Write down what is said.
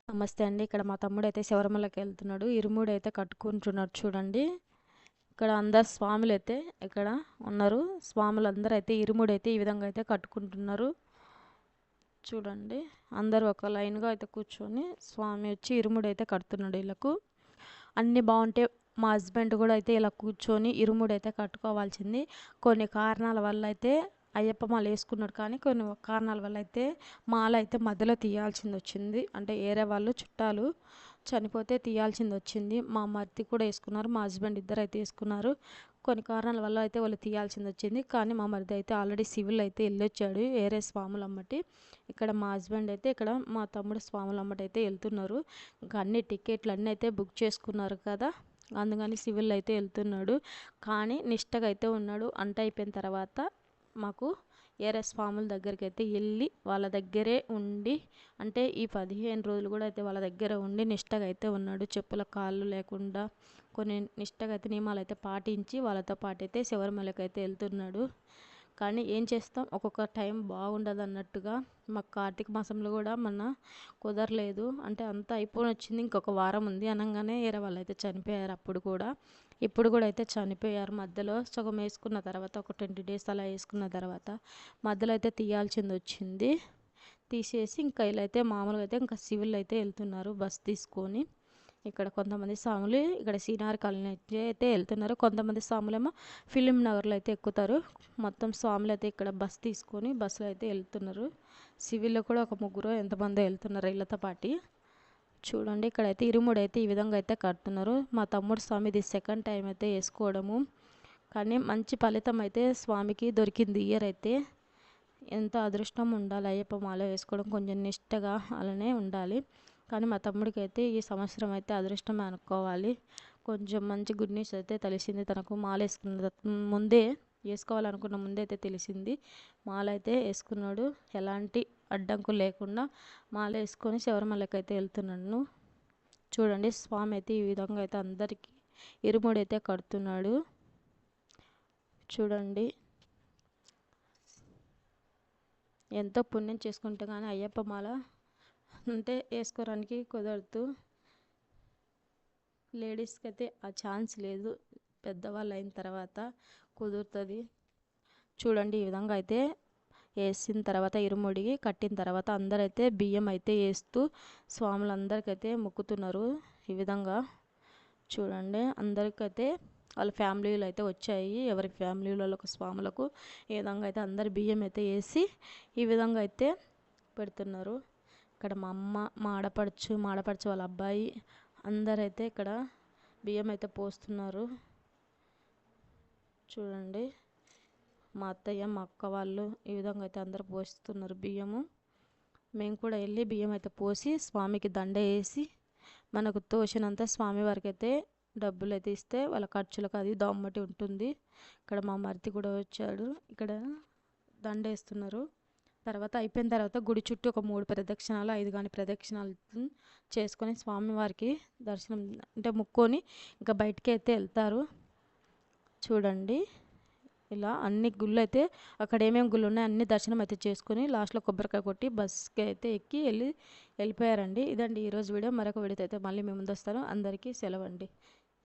నమస్తే అండి. ఇక్కడ మా తమ్ముడైతే శబరిమలకి వెళ్తున్నాడు. ఇరుముడైతే కట్టుకుంటున్నాడు చూడండి. ఇక్కడ అందరు స్వాములైతే ఇక్కడ ఉన్నారు. స్వాములందరూ అయితే ఇరుముడైతే ఈ విధంగా అయితే కట్టుకుంటున్నారు చూడండి. అందరూ ఒక లైన్గా అయితే కూర్చొని స్వామి వచ్చి ఇరుముడైతే కడుతున్నాడు. వీళ్ళకు అన్నీ బాగుంటే మా హస్బెండ్ కూడా అయితే ఇలా కూర్చొని ఇరుముడైతే కట్టుకోవాల్సింది. కొన్ని కారణాల వల్ల అయితే అయ్యప్ప మాల వేసుకున్నాడు, కానీ కొన్ని కారణాల వల్ల అయితే మాల అయితే మధ్యలో తీయాల్సింది వచ్చింది. అంటే వేరే వాళ్ళు చుట్టాలు చనిపోతే తీయాల్సింది వచ్చింది. మా మరిది కూడా వేసుకున్నారు, మా హస్బెండ్ ఇద్దరు అయితే వేసుకున్నారు. కొన్ని కారణాల వల్ల అయితే వాళ్ళు తీయాల్సింది వచ్చింది. కానీ మా మరిది అయితే ఆల్రెడీ సివిల్ అయితే వెళ్ళొచ్చాడు వేరే స్వాములు అమ్మటి. ఇక్కడ మా హస్బెండ్ అయితే ఇక్కడ మా తమ్ముడు స్వాములు అమ్మటి అయితే వెళ్తున్నారు. ఇంకా అన్ని టికెట్లు అన్నీ అయితే బుక్ చేసుకున్నారు కదా, అందుకని సివిల్ అయితే వెళ్తున్నాడు. కానీ నిష్టగా అయితే ఉన్నాడు. అంట అయిపోయిన తర్వాత మాకు ఏరే స్వాముల దగ్గరికి అయితే వెళ్ళి వాళ్ళ దగ్గరే ఉండి, అంటే ఈ 15 రోజులు కూడా అయితే వాళ్ళ దగ్గర ఉండి నిష్టగా అయితే ఉన్నాడు. చెప్పుల కాళ్ళు లేకుండా కొన్ని నిష్టగా అయితే నియమాలు అయితే పాటించి వాళ్ళతో పాటు అయితే శబరిమలకి అయితే వెళ్తున్నాడు. కానీ ఏం చేస్తాం, ఒక్కొక్క టైం బాగుండదు అన్నట్టుగా మాకు కార్తీక మాసంలో కూడా మొన్న కుదరలేదు. అంటే అంతా అయిపోయి వచ్చింది, ఇంకొక వారం ఉంది అనగానే వేరే వాళ్ళు అయితే చనిపోయారు. ఇప్పుడు కూడా అయితే చనిపోయారు. మధ్యలో సగం వేసుకున్న తర్వాత ఒక 20 days అలా వేసుకున్న తర్వాత మధ్యలో అయితే తీయాల్సింది వచ్చింది. తీసేసి ఇంకా ఇలా అయితే మామూలుగా అయితే ఇంకా సివిల్ అయితే వెళ్తున్నారు బస్ తీసుకొని. ఇక్కడ కొంతమంది స్వాములు ఇక్కడ సీనార్ కాలనీ అయితే వెళ్తున్నారు. కొంతమంది స్వాములేమో ఫిలిం నగర్లో అయితే ఎక్కుతారు. మొత్తం స్వాములు అయితే ఇక్కడ బస్ తీసుకొని బస్సులో అయితే వెళ్తున్నారు. సివిల్లో కూడా ఒక ముగ్గురు ఎంతమంది వెళ్తున్నారు వీళ్ళతో పాటు చూడండి. ఇక్కడైతే ఇరుముడు అయితే ఈ విధంగా అయితే కడుతున్నారు. మా తమ్ముడు స్వామి ఇది సెకండ్ టైం అయితే వేసుకోవడము. కానీ మంచి ఫలితం అయితే స్వామికి దొరికింది. ఇయర్ అయితే ఎంత అదృష్టం ఉండాలి అయ్యప్ప మాల వేసుకోవడం, కొంచెం నిష్టగా అలానే ఉండాలి. కానీ మా తమ్ముడికి అయితే ఈ సంవత్సరం అయితే అదృష్టమే అనుకోవాలి. కొంచెం మంచి గుడ్ న్యూస్ అయితే తెలిసింది తనకు. మాల వేసుకున్న ముందే వేసుకోవాలనుకున్న ముందే అయితే తెలిసింది. మాల అయితే వేసుకున్నాడు, ఎలాంటి అడ్డంకు లేకుండా మాల వేసుకొని శబరిమలకి అయితే వెళ్తున్నాను చూడండి. స్వామి అయితే ఈ విధంగా అయితే అందరికీ ఇరుముడి అయితే కడుతున్నాడు చూడండి. ఎంతో పుణ్యం చేసుకుంటే కానీ అయ్యప్ప మాల అంటే వేసుకోవడానికి కుదరదు. లేడీస్కి అయితే ఆ ఛాన్స్ లేదు, పెద్దవాళ్ళు అయిన తర్వాత కుదురుతుంది చూడండి. ఈ విధంగా అయితే వేసిన తర్వాత ఇరుముడికి కట్టిన తర్వాత అందరైతే బియ్యం అయితే వేస్తూ స్వాములందరికైతే మొక్కుతున్నారు. ఈ విధంగా చూడండి. అందరికైతే వాళ్ళ ఫ్యామిలీలు అయితే వచ్చాయి, ఎవరి ఫ్యామిలీలలో ఒక స్వాములకు ఈ విధంగా అయితే అందరు బియ్యం అయితే వేసి ఈ విధంగా అయితే పెడుతున్నారు. ఇక్కడ మా అమ్మ, మా ఆడపడుచు వాళ్ళ అబ్బాయి అందరైతే ఇక్కడ బియ్యం అయితే పోస్తున్నారు చూడండి. మా అత్తయ్య, మా అక్క వాళ్ళు ఈ విధంగా అయితే అందరు పోస్తున్నారు బియ్యము. మేము కూడా వెళ్ళి బియ్యం అయితే పోసి స్వామికి దండ వేసి మనకు తోచినంత స్వామి వారికి అయితే డబ్బులు అయితే ఇస్తే వాళ్ళ ఖర్చులకు అది దమ్మటి ఉంటుంది. ఇక్కడ మా మరిది కూడా వచ్చాడు, ఇక్కడ దండ వేస్తున్నారు. తర్వాత అయిపోయిన తర్వాత గుడి చుట్టూ ఒక 3 ప్రదక్షిణాలు 5 కానీ ప్రదక్షిణాలు చేసుకొని స్వామివారికి దర్శనం అంటే ముక్కొని ఇంకా బయటికి అయితే వెళ్తారు చూడండి. ఇలా అన్ని గుళ్ళు అయితే అక్కడ ఏమేమి గుళ్ళు ఉన్నాయో అన్ని దర్శనం అయితే చేసుకొని లాస్ట్లో కొబ్బరికాయ కొట్టి బస్కి అయితే ఎక్కి వెళ్ళిపోయారండి. ఇదండి ఈరోజు వీడియో. మరొక వీడియోతో అయితే మళ్ళీ మీ ముందు వస్తాను. అందరికీ సెలవు అండి.